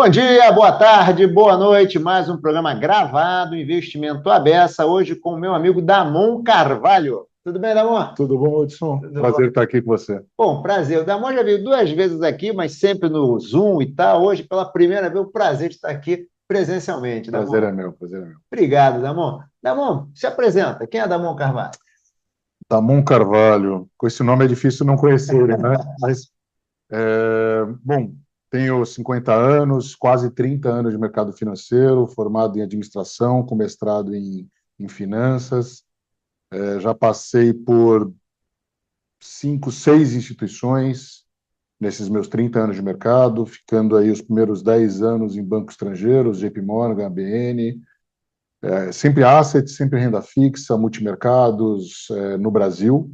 Bom dia, boa tarde, boa noite. Mais um programa gravado, Investimento à Beça, hoje com o meu amigo Damon Carvalho. Tudo bem, Damon? Tudo bom, Hudson? Tudo bom. Prazer estar aqui com você. Bom, prazer. O Damon já veio duas vezes aqui, mas sempre no Zoom e tal. Hoje, pela primeira vez, o prazer de estar aqui presencialmente, Prazer Damon. é meu, prazer é meu. Obrigado, Damon. Damon, se apresenta. Quem é Damon Carvalho? Damon Carvalho, com esse nome é difícil não conhecer, né? Mas, bom, tenho 50 anos, quase 30 anos de mercado financeiro, formado em administração, com mestrado em finanças. Já passei por 5, 6 instituições nesses meus 30 anos de mercado, ficando aí os primeiros 10 anos em bancos estrangeiros, JP Morgan, ABN, sempre asset, sempre renda fixa, multimercados no Brasil.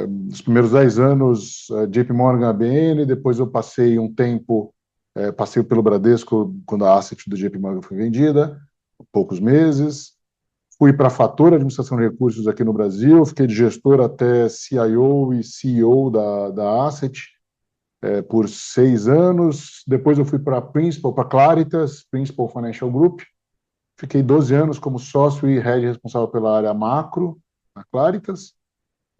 Nos primeiros 10 anos, JP Morgan, ABN, depois eu passei um tempo, passei pelo Bradesco quando a asset do JP Morgan foi vendida, poucos meses. Fui para a Fator Administração de Recursos aqui no Brasil, fiquei de gestor até CIO e CEO da asset por 6 anos. Depois eu fui para a Principal, para Claritas, Principal Financial Group. Fiquei 12 anos como sócio e head responsável pela área macro, na Claritas.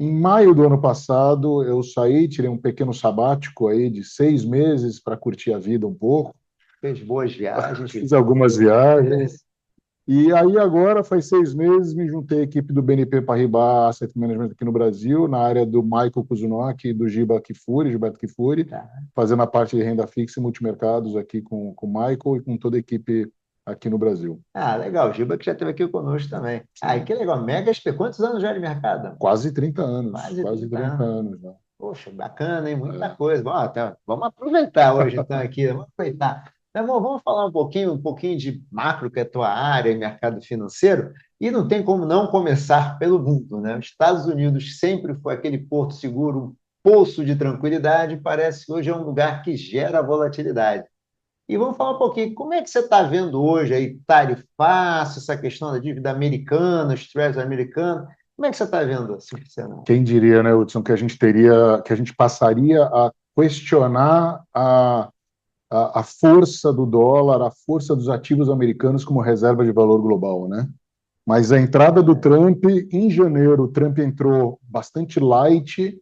Em maio do ano passado, eu saí, tirei um pequeno sabático aí de 6 meses para curtir a vida um pouco. Fez boas viagens. Fiz algumas viagens. E aí agora, faz 6 meses, me juntei à equipe do BNP Paribas Asset Management aqui no Brasil, na área do Michael Kuzunoki e do Gilberto Kifuri, fazendo a parte de renda fixa e multimercados aqui com o Michael e com toda a equipe aqui no Brasil. Ah, legal. O Giba que já esteve aqui conosco também. Ah, e que legal. Mega XP. Quantos anos já de mercado? Quase 30 anos. Quase Quase 30 30 anos. anos já. Poxa, bacana, hein? Muita coisa. Bom, então, vamos aproveitar hoje, então, aqui. Vamos aproveitar. Então, vamos falar um pouquinho de macro, que é a tua área, mercado financeiro, e não tem como não começar pelo mundo, né? Os Estados Unidos sempre foi aquele porto seguro, um poço de tranquilidade, parece que hoje é um lugar que gera volatilidade. E vamos falar um pouquinho, como é que você está vendo hoje aí, tarifaço, essa questão da dívida americana, os Treasury americanos, como é que você está vendo assim, cenário? Quem diria, né, Hudson, que a gente passaria a questionar a força do dólar, a força dos ativos americanos como reserva de valor global, né? Mas a entrada do Trump, em janeiro, o Trump entrou bastante light,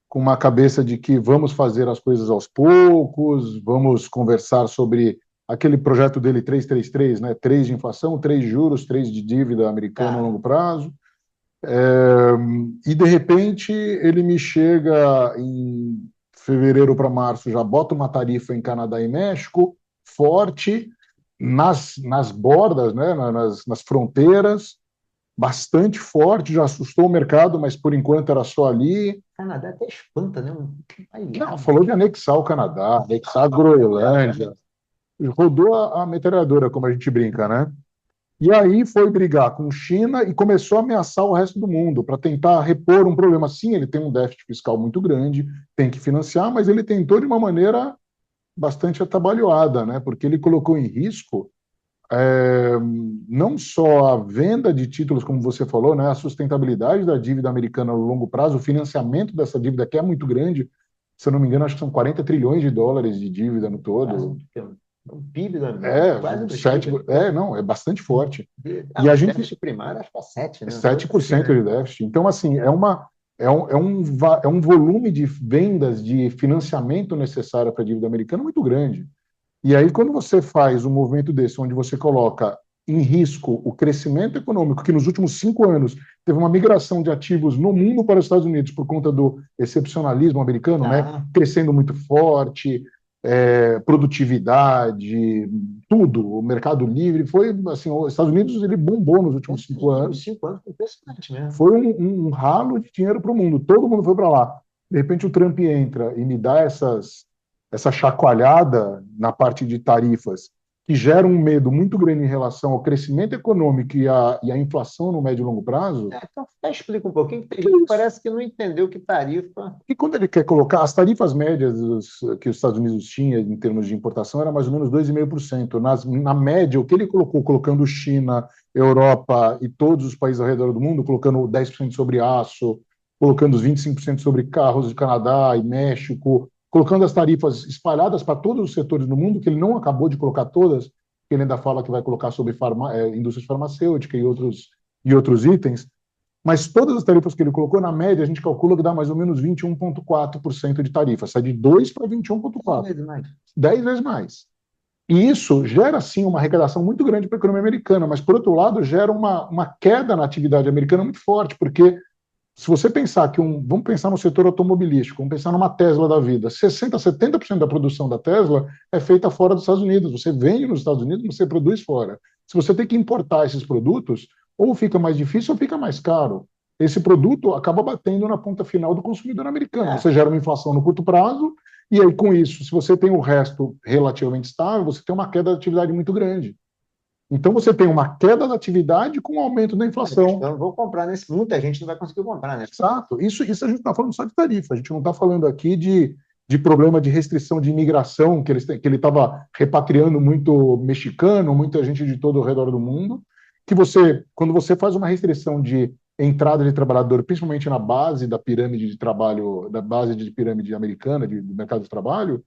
com uma cabeça de que vamos fazer as coisas aos poucos, vamos conversar sobre aquele projeto dele 333, né? 3 de inflação, 3 de juros, 3 de dívida americana a longo prazo. E, de repente, ele me chega em fevereiro para março, já bota uma tarifa em Canadá e México, forte, nas bordas, né? nas fronteiras, bastante forte, já assustou o mercado, mas por enquanto era só ali. O Canadá até espanta, né? Não, falou de anexar o Canadá, anexar a Groenlândia, rodou a metralhadora, como a gente brinca, né? E aí foi brigar com China e começou a ameaçar o resto do mundo para tentar repor um problema. Sim, ele tem um déficit fiscal muito grande, tem que financiar, mas ele tentou de uma maneira bastante atabalhoada, né? Porque ele colocou em risco não só a venda de títulos, como você falou, né? A sustentabilidade da dívida americana no longo prazo, o financiamento dessa dívida que é muito grande. Se eu não me engano, acho que são 40 trilhões de dólares de dívida no todo. O PIB do Brasil, quase do 7, PIB. Não, é bastante forte. E O a gente déficit primário acho que é 7, né? 7% de déficit. Então, assim, é um volume de vendas de financiamento necessário para a dívida americana muito grande. E aí, quando você faz um movimento desse, onde você coloca em risco o crescimento econômico, que nos últimos 5 anos teve uma migração de ativos no mundo para os Estados Unidos por conta do excepcionalismo americano, né? Crescendo muito forte, produtividade, tudo, o mercado livre, foi assim, os Estados Unidos ele bombou nos últimos 5 anos. 5 anos foi impressionante mesmo. Foi um ralo de dinheiro para o mundo, todo mundo foi para lá. De repente o Trump entra e me dá essa chacoalhada na parte de tarifas, que gera um medo muito grande em relação ao crescimento econômico e a inflação no médio e longo prazo. Então, explica um pouquinho, que tem gente que parece que não entendeu que tarifa. E quando ele quer colocar, as tarifas médias que os Estados Unidos tinham em termos de importação era mais ou menos 2,5%. Na média, o que ele colocou, colocando China, Europa e todos os países ao redor do mundo, colocando 10% sobre aço, colocando os 25% sobre carros de Canadá e México, colocando as tarifas espalhadas para todos os setores do mundo, que ele não acabou de colocar todas, que ele ainda fala que vai colocar sobre indústria farmacêutica e outros itens, mas todas as tarifas que ele colocou, na média, a gente calcula que dá mais ou menos 21,4% de tarifa, sai de 2 para 21,4%. 10 vezes mais. E isso gera, sim, uma arrecadação muito grande para a economia americana, mas, por outro lado, gera uma queda na atividade americana muito forte, porque se você pensar vamos pensar no setor automobilístico, vamos pensar numa Tesla da vida, 60%, 70% da produção da Tesla é feita fora dos Estados Unidos. Você vende nos Estados Unidos, você produz fora. Se você tem que importar esses produtos, ou fica mais difícil ou fica mais caro. Esse produto acaba batendo na ponta final do consumidor americano. Você gera uma inflação no curto prazo, e aí, com isso, se você tem o resto relativamente estável, você tem uma queda de atividade muito grande. Então, você tem uma queda da atividade com um aumento da inflação. Eu não vou comprar nesse. Muita gente não vai conseguir comprar, né? Exato. Isso a gente está falando só de tarifa. A gente não está falando aqui de problema de restrição de imigração, que ele estava repatriando muito mexicano, muita gente de todo o redor do mundo. Que quando você faz uma restrição de entrada de trabalhador, principalmente na base da pirâmide de trabalho, da base de pirâmide americana, do mercado de trabalho,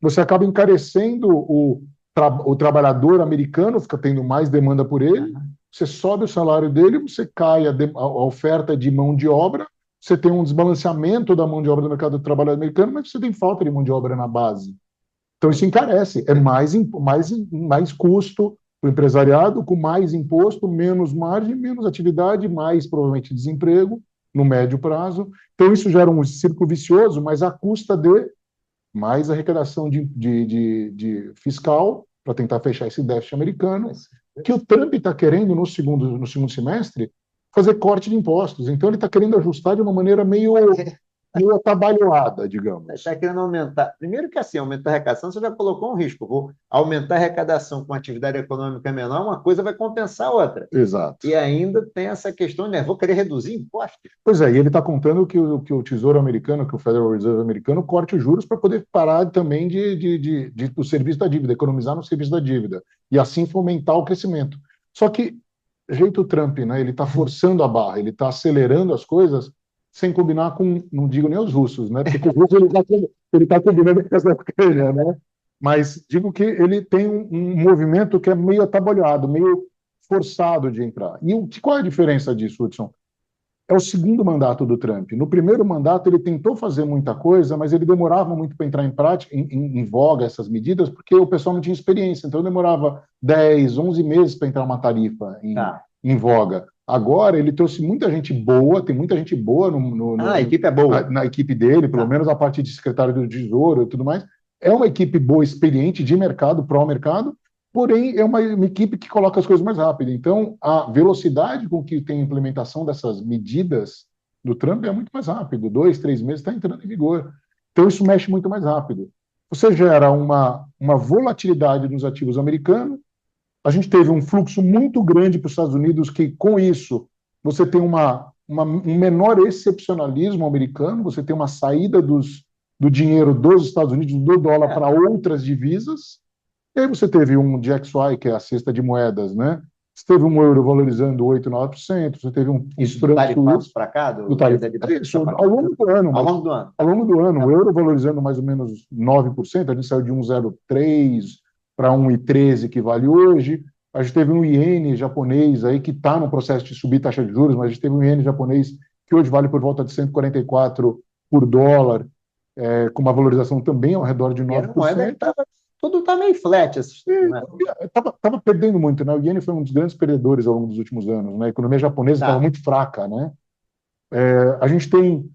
você acaba encarecendo o trabalhador americano, fica tendo mais demanda por ele, você sobe o salário dele, você cai a oferta de mão de obra, você tem um desbalanceamento da mão de obra do mercado de trabalho americano, mas você tem falta de mão de obra na base. Então isso encarece, é mais custo para o empresariado, com mais imposto, menos margem, menos atividade, mais provavelmente desemprego no médio prazo. Então isso gera um círculo vicioso, mas à custa de mais arrecadação de fiscal para tentar fechar esse déficit americano, que o Trump está querendo, no segundo semestre, fazer corte de impostos. Então, ele está querendo ajustar de uma maneira meio atabalhoada, digamos. Está querendo aumentar. Primeiro que assim, aumentar a arrecadação, você já colocou um risco. Vou aumentar a arrecadação com atividade econômica menor, uma coisa vai compensar a outra. Exato. E ainda tem essa questão, né? Vou querer reduzir impostos. Pois é, e ele está contando que o Tesouro americano, que o Federal Reserve americano, corte os juros para poder parar também do serviço da dívida, economizar no serviço da dívida, e assim fomentar o crescimento. Só que, jeito Trump, né? Ele está forçando a barra, ele está acelerando as coisas sem combinar com, não digo nem os russos, né? Porque os russos ele tá combinando com essa coisa, né? Mas digo que ele tem um movimento que é meio atabalhado, meio forçado de entrar. E qual é a diferença disso, Hudson? É o segundo mandato do Trump. No primeiro mandato ele tentou fazer muita coisa, mas ele demorava muito para entrar em prática, em voga essas medidas, porque o pessoal não tinha experiência. Então demorava 10, 11 meses para entrar uma tarifa em voga. Agora ele trouxe muita gente boa, tem muita gente boa a equipe é boa. Na equipe dele, pelo menos a parte de secretário do Tesouro e tudo mais. É uma equipe boa, experiente de mercado, pró-mercado, porém é uma equipe que coloca as coisas mais rápido. Então, a velocidade com que tem a implementação dessas medidas do Trump é muito mais rápido. 2, 3 meses está entrando em vigor. Então, isso mexe muito mais rápido. Você gera uma volatilidade nos ativos americanos. A gente teve um fluxo muito grande para os Estados Unidos, que, com isso, você tem um menor excepcionalismo americano, você tem uma saída do dinheiro dos Estados Unidos, do dólar, para outras divisas. E aí você teve um DXY, que é a cesta de moedas, né? Você teve um euro valorizando 8%, 9%, você teve um... Isso do tarifaço para cá? Isso, ao longo do ano. Ao longo do ano. Ao longo do ano, o euro valorizando mais ou menos 9%, a gente saiu de 1,03 para 1,13 que vale hoje. A gente teve um iene japonês aí que está no processo de subir taxa de juros, mas a gente teve um iene japonês que hoje vale por volta de 144 por dólar, com uma valorização também ao redor de 9%. Tudo está meio flat. Estava perdendo muito, né? O iene foi um dos grandes perdedores ao longo dos últimos anos, né? A economia japonesa estava muito fraca, né? A gente tem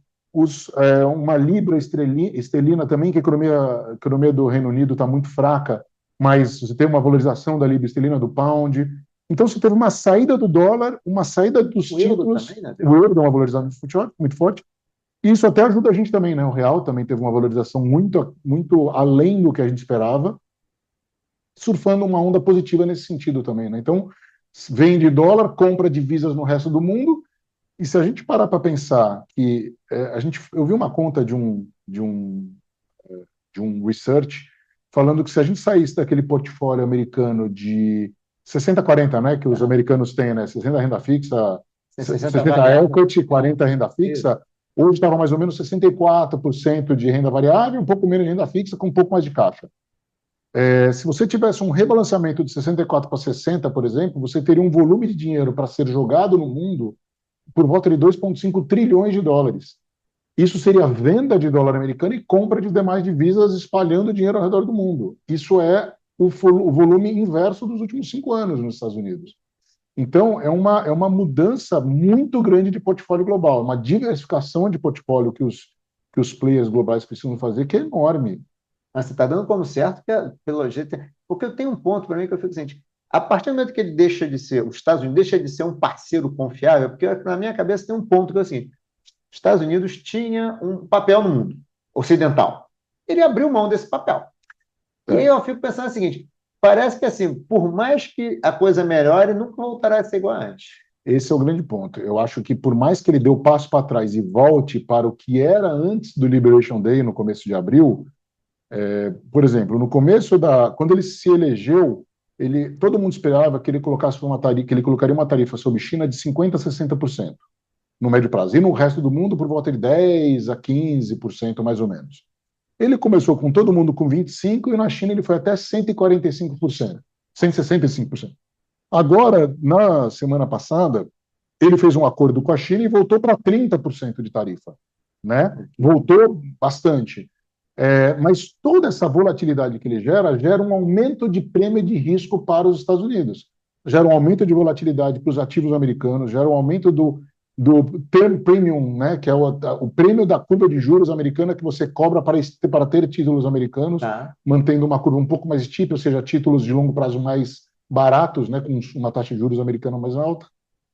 uma libra esterlina também, que a economia do Reino Unido está muito fraca, mas você tem uma valorização da libra esterlina, do pound. Então, você teve uma saída do dólar, uma saída dos títulos. Também, né? O euro deu uma valorização muito forte. E isso até ajuda a gente também, né? O real também teve uma valorização muito, muito além do que a gente esperava, surfando uma onda positiva nesse sentido também, né? Então, vende dólar, compra divisas no resto do mundo. E se a gente parar para pensar que eu vi uma conta de um research falando que se a gente saísse daquele portfólio americano de 60-40, né, que os americanos têm, né, 60 renda fixa, 60 equity, 40 renda fixa, Hoje estava mais ou menos 64% de renda variável, um pouco menos de renda fixa, com um pouco mais de caixa. Se você tivesse um rebalanceamento de 64 para 60, por exemplo, você teria um volume de dinheiro para ser jogado no mundo por volta de 2,5 trilhões de dólares. Isso seria venda de dólar americano e compra de demais divisas, espalhando dinheiro ao redor do mundo. Isso é o volume inverso dos últimos 5 anos nos Estados Unidos. Então, é uma mudança muito grande de portfólio global, uma diversificação de portfólio que os players globais precisam fazer, que é enorme. Mas você está dando como certo que, pelo jeito. Porque eu tenho um ponto para mim que eu fico assim, a partir do momento que ele deixa de ser, os Estados Unidos deixa de ser um parceiro confiável, porque na minha cabeça tem um ponto que é o seguinte: os Estados Unidos tinha um papel no mundo ocidental. Ele abriu mão desse papel. E aí eu fico pensando o seguinte: parece que assim, por mais que a coisa melhore, nunca voltará a ser igual a antes. Esse é o grande ponto. Eu acho que, por mais que ele dê o passo para trás e volte para o que era antes do Liberation Day, no começo de abril, por exemplo, no começo quando ele se elegeu, todo mundo esperava que ele colocaria uma tarifa sobre China de 50% a 60% no médio prazo. E no resto do mundo, por volta de 10% a 15%, mais ou menos. Ele começou com todo mundo com 25% e na China ele foi até 145%, 165%. Agora, na semana passada, ele fez um acordo com a China e voltou para 30% de tarifa, né? Voltou bastante. Mas toda essa volatilidade que ele gera um aumento de prêmio de risco para os Estados Unidos. Gera um aumento de volatilidade para os ativos americanos, gera um aumento do term premium, né, que é o prêmio da curva de juros americana que você cobra para ter títulos americanos, mantendo uma curva um pouco mais steep, ou seja, títulos de longo prazo mais baratos, né, com uma taxa de juros americana mais alta.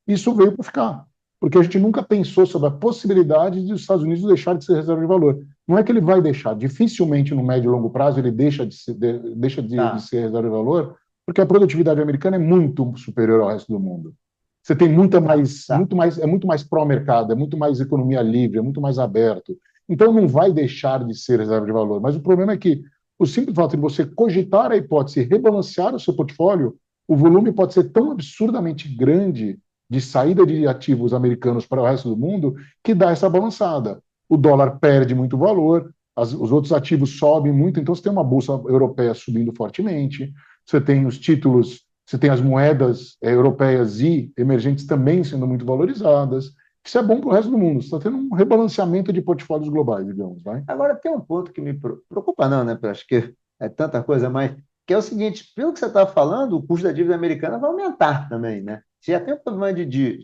Isso veio para ficar, porque a gente nunca pensou sobre a possibilidade de os Estados Unidos deixar de ser reserva de valor. Não é que ele vai deixar, dificilmente no médio e longo prazo ele deixa de ser reserva de valor, porque a produtividade americana é muito superior ao resto do mundo. Você tem muito mais pró-mercado, é muito mais economia livre, é muito mais aberto. Então não vai deixar de ser reserva de valor. Mas o problema é que o simples fato de você cogitar a hipótese e rebalancear o seu portfólio, o volume pode ser tão absurdamente grande de saída de ativos americanos para o resto do mundo que dá essa balançada. O dólar perde muito valor, os outros ativos sobem muito, então você tem uma bolsa europeia subindo fortemente, você tem os títulos, você tem as moedas europeias e emergentes também sendo muito valorizadas. Isso é bom para o resto do mundo. Você está tendo um rebalanceamento de portfólios globais, digamos. Vai? Agora, tem um ponto que me preocupa, não, né? Acho que é tanta coisa mais. Que é o seguinte: pelo que você está falando, o custo da dívida americana vai aumentar também, né? Se já tem um problema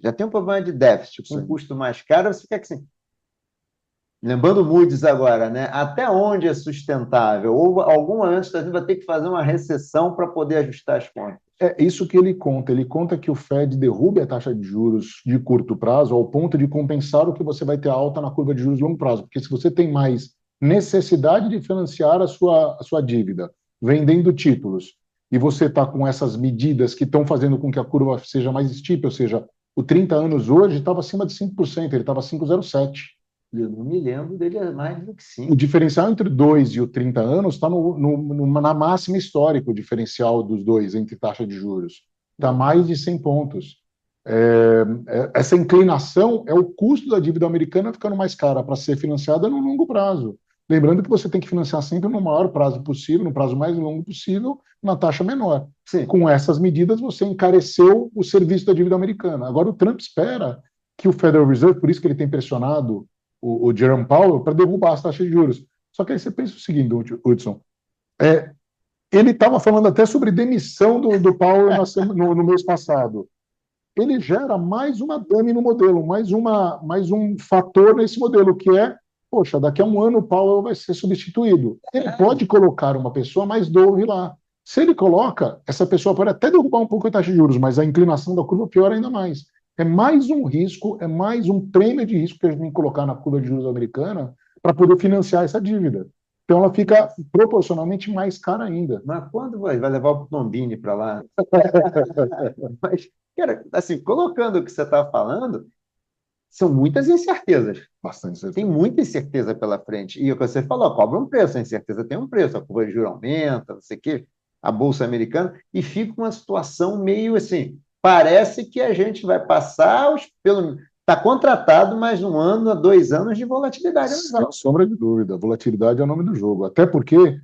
já tem um problema de déficit, com um custo mais caro, você quer que assim. Lembrando o Moody's agora, né? Até onde é sustentável? Ou algum momento o Estados Unidos vai ter que fazer uma recessão para poder ajustar as contas? É isso que ele conta. Ele conta que o Fed derrube a taxa de juros de curto prazo ao ponto de compensar o que você vai ter alta na curva de juros de longo prazo. Porque se você tem mais necessidade de financiar a sua dívida, vendendo títulos, e você está com essas medidas que estão fazendo com que a curva seja mais steep, ou seja, o 30 anos hoje estava acima de 5%, ele estava 5,07%. Eu não me lembro dele mais do que 5. O diferencial entre 2 e o 30 anos está na máxima histórica, o diferencial dos dois entre taxa de juros. Está mais de 100 pontos. Essa inclinação é o custo da dívida americana ficando mais cara para ser financiada no longo prazo. Lembrando que você tem que financiar sempre no maior prazo possível, no prazo mais longo possível, na taxa menor. Sim. Com essas medidas, você encareceu o serviço da dívida americana. Agora, o Trump espera que o Federal Reserve, por isso que ele tem pressionado o Jerome Powell, para derrubar as taxas de juros. Só que aí você pensa o seguinte, Hudson, ele estava falando até sobre demissão do Powell no mês passado. Ele gera mais uma dummy no modelo, mais um fator nesse modelo, que é, poxa, daqui a um ano o Powell vai ser substituído. Ele pode colocar uma pessoa mais dove lá. Se ele coloca, essa pessoa pode até derrubar um pouco a taxa de juros, mas a inclinação da curva piora ainda mais. É mais um risco, é mais um prêmio de risco que a gente tem que colocar na curva de juros americana para poder financiar essa dívida. Então ela fica proporcionalmente mais cara ainda. Mas quando vai levar o Plombini para lá? Mas, cara, assim, colocando o que você está falando, são muitas incertezas. Bastante certeza. Tem muita incerteza pela frente. E o que você falou, cobra um preço, a incerteza tem um preço, a curva de juros aumenta, não sei o quê, a Bolsa Americana, e fica uma situação meio assim. Parece que a gente vai passar, Está contratado mais um ano a 2 anos de volatilidade. Sem sombra de dúvida, volatilidade é o nome do jogo. Até porque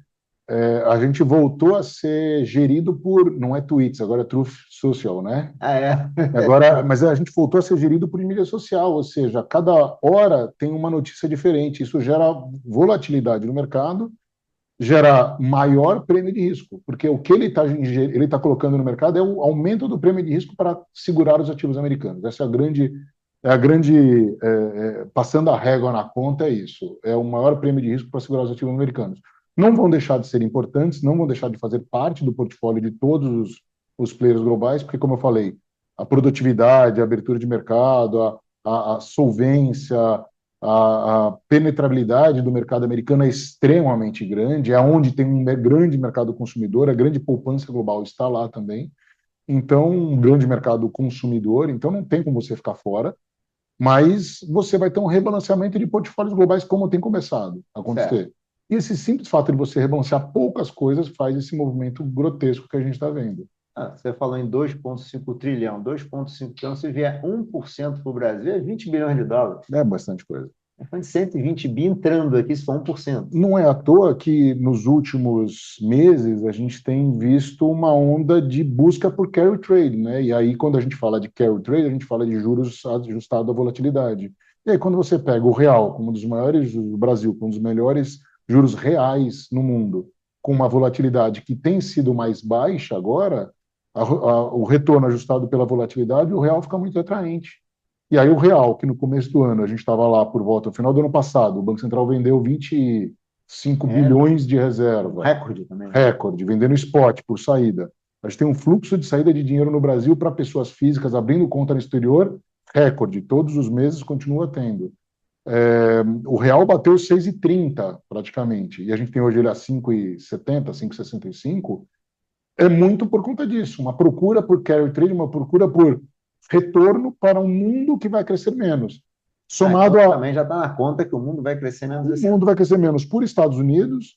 a gente voltou a ser gerido por, não é tweets, agora é Truth Social, né? Ah, é? Agora, mas a gente voltou a ser gerido por mídia social, ou seja, cada hora tem uma notícia diferente. Isso gera volatilidade no mercado, gera maior prêmio de risco, porque o que ele tá colocando no mercado é o aumento do prêmio de risco para segurar os ativos americanos. Essa passando a régua na conta, é isso. É o maior prêmio de risco para segurar os ativos americanos. Não vão deixar de ser importantes, não vão deixar de fazer parte do portfólio de todos os players globais, porque, como eu falei, a produtividade, a abertura de mercado, a solvência, a penetrabilidade do mercado americano é extremamente grande, é onde tem um grande mercado consumidor, a grande poupança global está lá também. Então, um grande mercado consumidor, então não tem como você ficar fora, mas você vai ter um rebalanceamento de portfólios globais como tem começado a acontecer. Certo. E esse simples fato de você rebalancear poucas coisas faz esse movimento grotesco que a gente está vendo. Você falou em 2,5 trilhão. 2,5 trilhão, se vier 1% para o Brasil, é 20 bilhões de dólares. É bastante coisa. É falando de 120 bi entrando aqui, se for 1%. Não é à toa que nos últimos meses a gente tem visto uma onda de busca por carry trade, né? E aí, quando a gente fala de carry trade, a gente fala de juros ajustados à volatilidade. E aí, quando você pega o real como um dos maiores, o Brasil como um dos melhores juros reais no mundo, com uma volatilidade que tem sido mais baixa agora, o retorno ajustado pela volatilidade, o real fica muito atraente. E aí o real, que no começo do ano, a gente estava lá por volta, no final do ano passado, o Banco Central vendeu 25 bilhões de reserva. Recorde também. Recorde, vendendo spot por saída. A gente tem um fluxo de saída de dinheiro no Brasil para pessoas físicas abrindo conta no exterior, recorde. Todos os meses continua tendo. O real bateu 6,30 praticamente, e a gente tem hoje ele a 5,70, 5,65. É muito por conta disso. Uma procura por carry trade, uma procura por retorno para um mundo que vai crescer menos. Somado então, também já está na conta que o mundo vai crescer menos. O mundo vai crescer menos por Estados Unidos.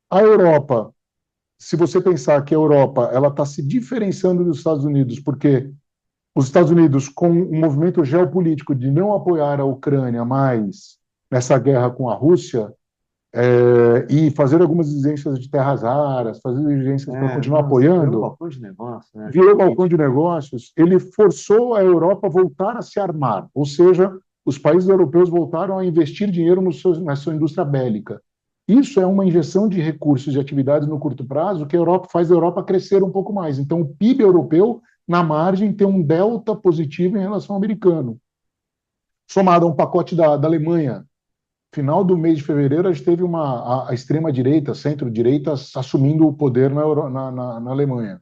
A Europa, se você pensar que a Europa ela está se diferenciando dos Estados Unidos, porque os Estados Unidos, com um movimento geopolítico de não apoiar a Ucrânia mais nessa guerra com a Rússia, e fazer algumas exigências de terras raras, fazer exigências para continuar apoiando. Virou balcão de negócios, né? Virou balcão de negócios. Ele forçou a Europa a voltar a se armar, ou seja, os países europeus voltaram a investir dinheiro na sua indústria bélica. Isso é uma injeção de recursos e atividades no curto prazo que faz a Europa crescer um pouco mais. Então, o PIB europeu, na margem, tem um delta positivo em relação ao americano. Somado a um pacote da Alemanha, final do mês de fevereiro, a gente teve a extrema-direita, centro-direita, assumindo o poder na Alemanha.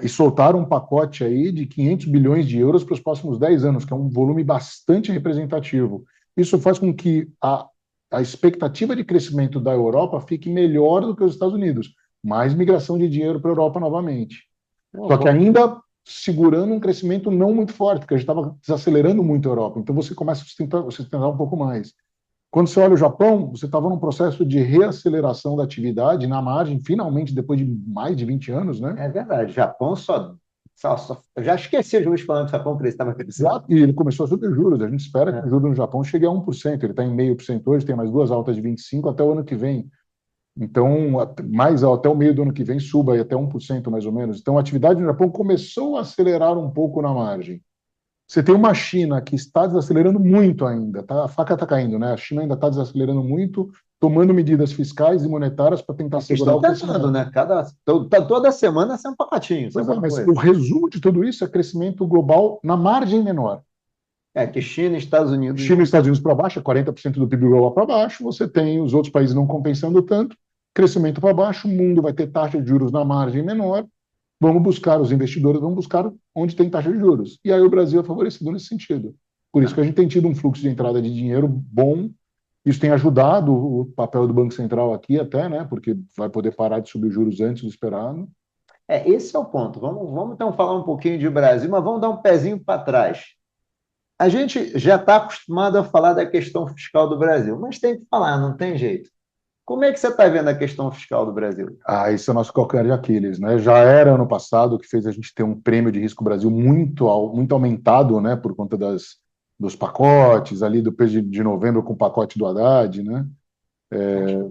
E soltaram um pacote aí de 500 bilhões de euros para os próximos 10 anos, que é um volume bastante representativo. Isso faz com que a expectativa de crescimento da Europa fique melhor do que os Estados Unidos. Mais migração de dinheiro para a Europa novamente. Só que ainda segurando um crescimento não muito forte, porque a gente estava desacelerando muito a Europa. Então você começa a sustentar um pouco mais. Quando você olha o Japão, você estava num processo de reaceleração da atividade na margem, finalmente, depois de mais de 20 anos, né? É verdade. O Japão eu já esqueci os meus falando do Japão, que ele estava crescendo. E ele começou a subir juros. A gente espera que o juro no Japão chegue a 1%. Ele está em 0,5% hoje, tem mais 2 altas de 25% até o ano que vem. Então, até o meio do ano que vem, suba aí até 1% mais ou menos. Então, a atividade no Japão começou a acelerar um pouco na margem. Você tem uma China que está desacelerando muito ainda, a faca está caindo, né? A China ainda está desacelerando muito, tomando medidas fiscais e monetárias para tentar segurar o crescimento. Né? Toda semana sai um pacotinho. Mas o resumo de tudo isso é crescimento global na margem menor. Que China e Estados Unidos... China e Estados Unidos para baixo, 40% do PIB global para baixo, você tem os outros países não compensando tanto, crescimento para baixo, o mundo vai ter taxa de juros na margem menor, os investidores vão buscar onde tem taxa de juros. E aí o Brasil é favorecido nesse sentido. Por isso que a gente tem tido um fluxo de entrada de dinheiro bom, isso tem ajudado o papel do Banco Central aqui até, né? Porque vai poder parar de subir os juros antes do esperado. Esse é o ponto. Vamos então falar um pouquinho de Brasil, mas vamos dar um pezinho para trás. A gente já está acostumado a falar da questão fiscal do Brasil, mas tem que falar, não tem jeito. Como é que você está vendo a questão fiscal do Brasil? Isso é nosso calcanhar de Aquiles, né? Já era ano passado que fez a gente ter um prêmio de risco Brasil muito aumentado, né? Por conta das dos pacotes, ali do PG de novembro com o pacote do Haddad, né?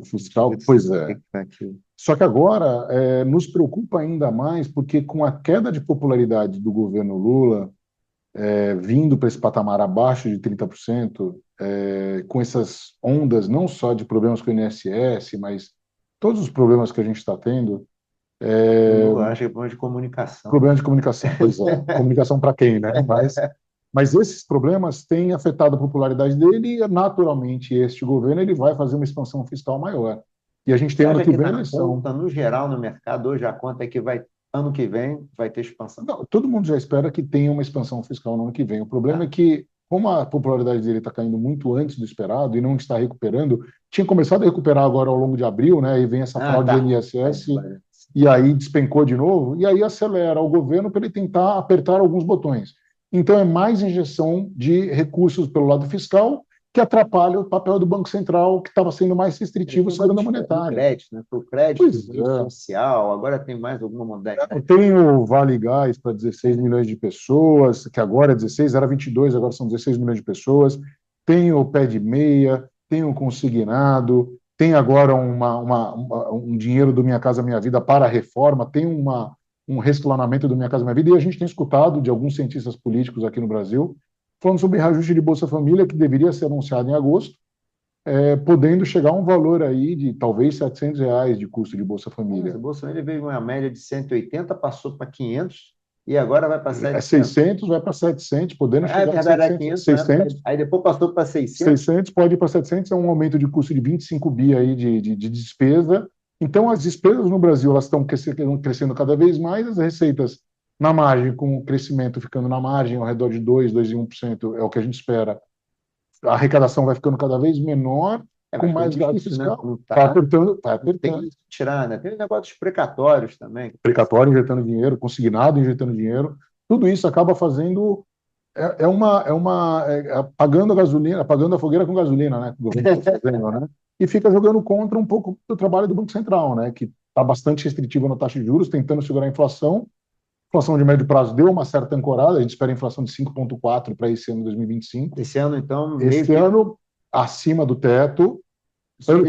Fiscal, pois é. Só que agora nos preocupa ainda mais porque com a queda de popularidade do governo Lula, vindo para esse patamar abaixo de 30%, com essas ondas não só de problemas com o INSS, mas todos os problemas que a gente está tendo. Eu acho que é problema de comunicação. Problema de comunicação, pois é. Comunicação para quem, né? Mas esses problemas têm afetado a popularidade dele e, naturalmente, este governo ele vai fazer uma expansão fiscal maior. E a gente tem ano que vem eleição. No geral, no mercado, hoje a conta é que ano que vem vai ter expansão. Não, todo mundo já espera que tenha uma expansão fiscal no ano que vem. O problema é que, como a popularidade dele está caindo muito antes do esperado e não está recuperando, tinha começado a recuperar agora ao longo de abril, né? E vem essa fraude do INSS, e aí despencou de novo, e aí acelera o governo para ele tentar apertar alguns botões. Então, é mais injeção de recursos pelo lado fiscal que atrapalha o papel do Banco Central, que estava sendo mais restritivo sobre a monetária. Crédito, né? O crédito social, agora tem mais alguma modalidade. Tem o Vale Gás para 16 milhões de pessoas, que agora é 16, era 22, agora são 16 milhões de pessoas. Tem o pé de meia, tem o consignado, tem agora um dinheiro do Minha Casa Minha Vida para a reforma, tem um rescalonamento do Minha Casa Minha Vida, e a gente tem escutado de alguns cientistas políticos aqui no Brasil falando sobre reajuste de Bolsa Família, que deveria ser anunciado em agosto, podendo chegar a um valor aí de talvez R$ 700 de custo de Bolsa Família. O Bolsa Família veio uma média de 180, passou para 500 e agora vai para 700. 600, vai para 700, podendo chegar a 700, 600. Né? Aí depois passou para 600. 600, pode ir para 700, é um aumento de custo de 25 bi aí de despesa. Então, as despesas no Brasil elas estão crescendo cada vez mais, as receitas na margem, com o crescimento ficando na margem, ao redor de 2,1%, é o que a gente espera. A arrecadação vai ficando cada vez menor, com mais gasto fiscal. Né? Tá apertando. Tem que tirar, né? Tem negócios precatórios também. Precatório injetando dinheiro, consignado injetando dinheiro. Tudo isso acaba fazendo. Apagando a gasolina, apagando a fogueira com gasolina, né? Que o governo está fazendo, né? E fica jogando contra um pouco do trabalho do Banco Central, né? Que está bastante restritivo na taxa de juros, tentando segurar a inflação. A inflação de médio prazo deu uma certa ancorada, a gente espera a inflação de 5,4 para esse ano 2025. Esse ano, então, ano acima do teto. Ano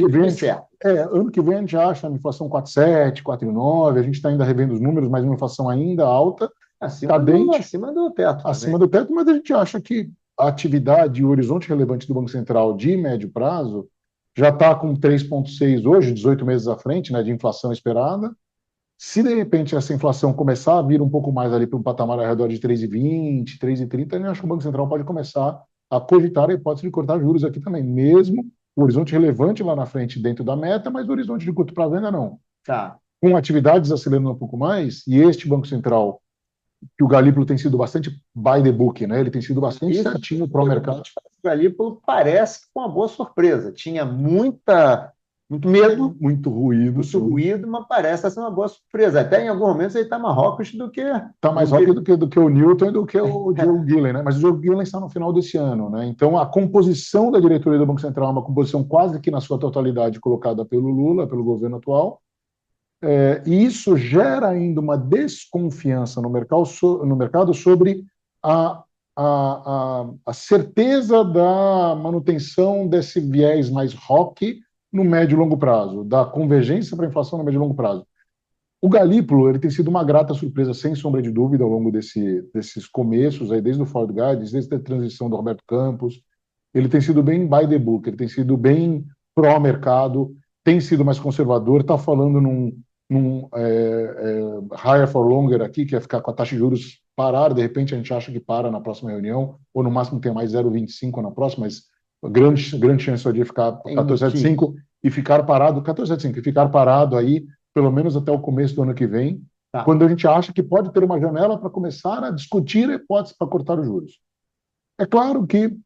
que vem a gente acha a inflação 4,7, 4,9, a gente está ainda revendo os números, mas uma inflação ainda alta, acima do teto. Acima do teto, mas a gente acha que a atividade e o horizonte relevante do Banco Central de médio prazo já está com 3,6 hoje, 18 meses à frente, né, de inflação esperada. Se, de repente, essa inflação começar a vir um pouco mais ali para um patamar ao redor de 3,20, 3,30, eu acho que o Banco Central pode começar a cogitar a hipótese de cortar juros aqui também, mesmo o horizonte relevante lá na frente dentro da meta, mas o horizonte de curto prazo ainda não. Tá. Com atividades acelerando um pouco mais, e este Banco Central, que o Galípolo tem sido bastante by the book, né? Ele tem sido bastante certinho para o mercado. O Galípolo parece que foi uma boa surpresa. Tinha muito medo, muito ruído, mas parece ser uma boa surpresa. Até em alguns momentos ele está mais rockish do que... Está mais rockish do que o Newton e do que o Joe Gillen, né? Mas o Joe Gillen está no final desse ano, né? Então, a composição da diretoria do Banco Central é uma composição quase que na sua totalidade colocada pelo Lula, pelo governo atual. E isso gera ainda uma desconfiança no mercado sobre a certeza da manutenção desse viés mais rock no médio e longo prazo, da convergência para a inflação no médio e longo prazo. O Galípolo ele tem sido uma grata surpresa, sem sombra de dúvida, ao longo desses começos, aí, desde o Ford Guides, desde a transição do Roberto Campos. Ele tem sido bem by the book, ele tem sido bem pró-mercado, tem sido mais conservador, está falando num higher for longer aqui, que é ficar com a taxa de juros parar, de repente a gente acha que para na próxima reunião, ou no máximo tem mais 0,25 na próxima, mas grande chance de ficar 14,75 e ficar parado, 14,75 e ficar parado aí, pelo menos até o começo do ano que vem, quando a gente acha que pode ter uma janela para começar a discutir a hipótese para cortar os juros. É claro que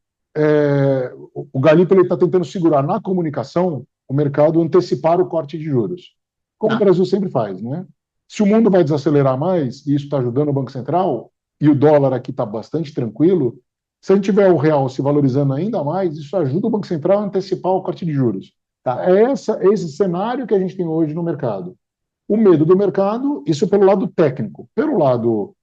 o Galípolo está tentando segurar na comunicação o mercado antecipar o corte de juros, como o Brasil sempre faz, né? Se o mundo vai desacelerar mais, e isso está ajudando o Banco Central, e o dólar aqui está bastante tranquilo, se a gente tiver o real se valorizando ainda mais, isso ajuda o Banco Central a antecipar o corte de juros. É esse cenário que a gente tem hoje no mercado. O medo do mercado, isso pelo lado técnico. Pelo lado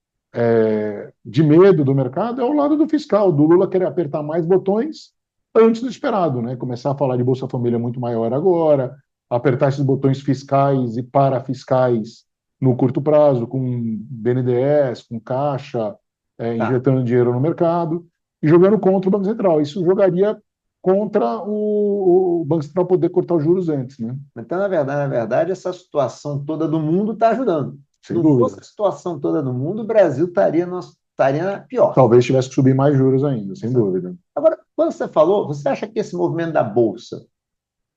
de medo do mercado é o lado do fiscal, do Lula querer apertar mais botões antes do esperado, né? Começar a falar de Bolsa Família muito maior agora, apertar esses botões fiscais e parafiscais no curto prazo, com BNDES, com Caixa, Tá. injetando dinheiro no mercado e jogando contra o Banco Central. Isso jogaria contra o Banco Central poder cortar os juros antes, né? Então, na verdade, essa situação toda do mundo está ajudando. Se Sem não fosse dúvida. a situação toda do mundo, o Brasil estaria pior. Talvez tivesse que subir mais juros ainda, sem dúvida. Agora, quando você falou, você acha que esse movimento da Bolsa,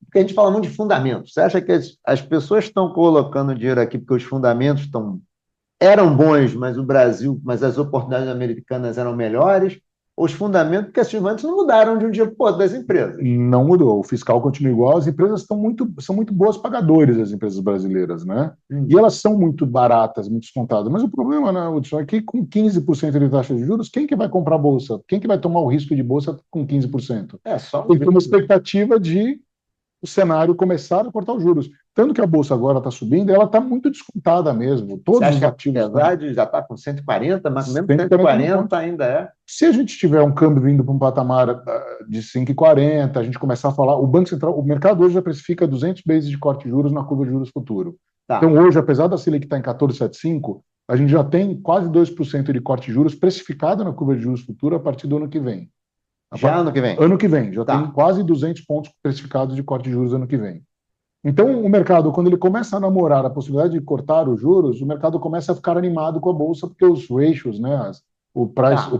porque a gente fala muito de fundamentos, você acha que as pessoas estão colocando dinheiro aqui porque os fundamentos eram bons, mas as oportunidades americanas eram melhores? Ou os fundamentos, porque esses fundamentos não mudaram de um dia para o outro das empresas? Não mudou. O fiscal continua igual. As empresas são muito boas pagadores, as empresas brasileiras, né? E elas são muito baratas, muito descontadas. Mas o problema, né, Hudson, é que com 15% de taxa de juros, quem que vai comprar bolsa? Quem que vai tomar o risco de bolsa com 15%? É só um Tem uma gringo. expectativa de o cenário começar a cortar os juros. Tanto que a bolsa agora está subindo, ela está muito descontada mesmo. Você Todos acha os que ativos apesar de já estar com 140, mas mesmo 140 140 ainda é? se a gente tiver um câmbio vindo para um patamar de 5,40, a gente começar a falar, o Banco Central, o mercado hoje já precifica 200 bases de corte de juros na curva de juros futuro. Tá. Então, hoje, apesar da Selic estar em 14,75, a gente já tem quase 2% de corte de juros precificado na curva de juros futuro a partir do ano que vem. Já ano que vem? Ano que vem, já Tá. tem quase 200 pontos precificados de corte de juros ano que vem. Então, o mercado, quando ele começa a namorar a possibilidade de cortar os juros, o mercado começa a ficar animado com a bolsa, porque os ratios, né, o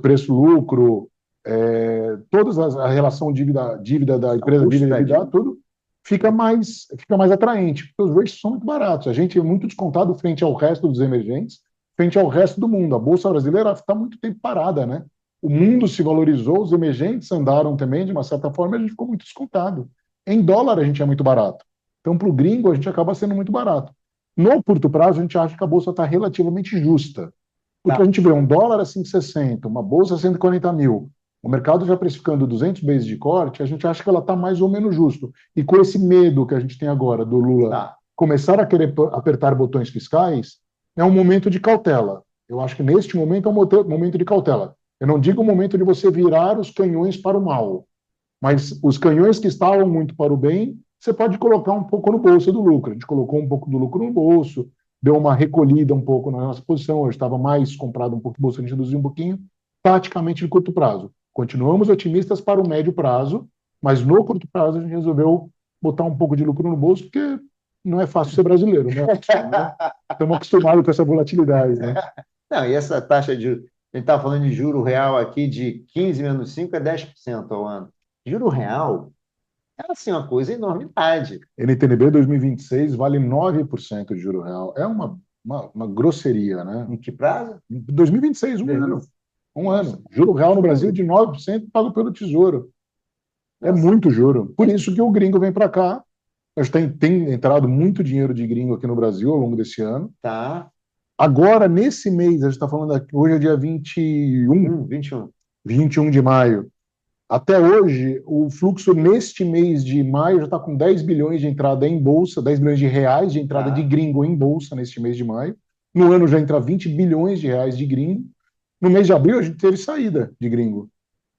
preço-lucro, a relação dívida da empresa, dívida EBITDA, tudo fica mais atraente, porque os ratios são muito baratos. A gente é muito descontado frente ao resto dos emergentes, frente ao resto do mundo. A bolsa brasileira está muito tempo parada, né? O mundo se valorizou, os emergentes andaram também, de uma certa forma, a gente ficou muito descontado. Em dólar, a gente é muito barato. Então, para o gringo, a gente acaba sendo muito barato. No curto prazo, a gente acha que a bolsa está relativamente justa. Porque a gente vê um dólar a 5,60, uma bolsa a 140 mil, o mercado já precificando 200 bases de corte, a gente acha que ela está mais ou menos justo. E com esse medo que a gente tem agora do Lula começar a querer apertar botões fiscais, é um momento de cautela. Eu acho que neste momento é um momento de cautela. Eu não digo o momento de você virar os canhões para o mal, mas os canhões que estavam muito para o bem, você pode colocar um pouco no bolso do lucro. A gente colocou um pouco do lucro no bolso, deu uma recolhida um pouco na nossa posição, hoje estava mais comprado um pouco de bolsa, a gente reduziu um pouquinho, taticamente de curto prazo. Continuamos otimistas para o médio prazo, mas no curto prazo a gente resolveu botar um pouco de lucro no bolso, porque não é fácil ser brasileiro, né? Estamos acostumados com essa volatilidade, né? Não, e essa taxa de. A gente está falando de juro real aqui de 15 menos 5 é 10% ao ano. Juro real é assim uma coisa enormidade. NTNB 2026 vale 9% de juro real. É uma grosseria, né? Em que prazo? 2026, um ano. Um ano. Juro real no Brasil de 9% pago pelo Tesouro. É muito juro. Por isso que o gringo vem para cá. Nós tem entrado muito dinheiro de gringo aqui no Brasil ao longo desse ano. Tá. Agora, nesse mês, a gente está falando aqui, hoje é dia 21 de maio. Até hoje, o fluxo neste mês de maio já está com 10 bilhões de entrada em bolsa, 10 bilhões de reais de entrada de gringo em bolsa neste mês de maio. No ano já entra 20 bilhões de reais de gringo. No mês de abril, a gente teve saída de gringo,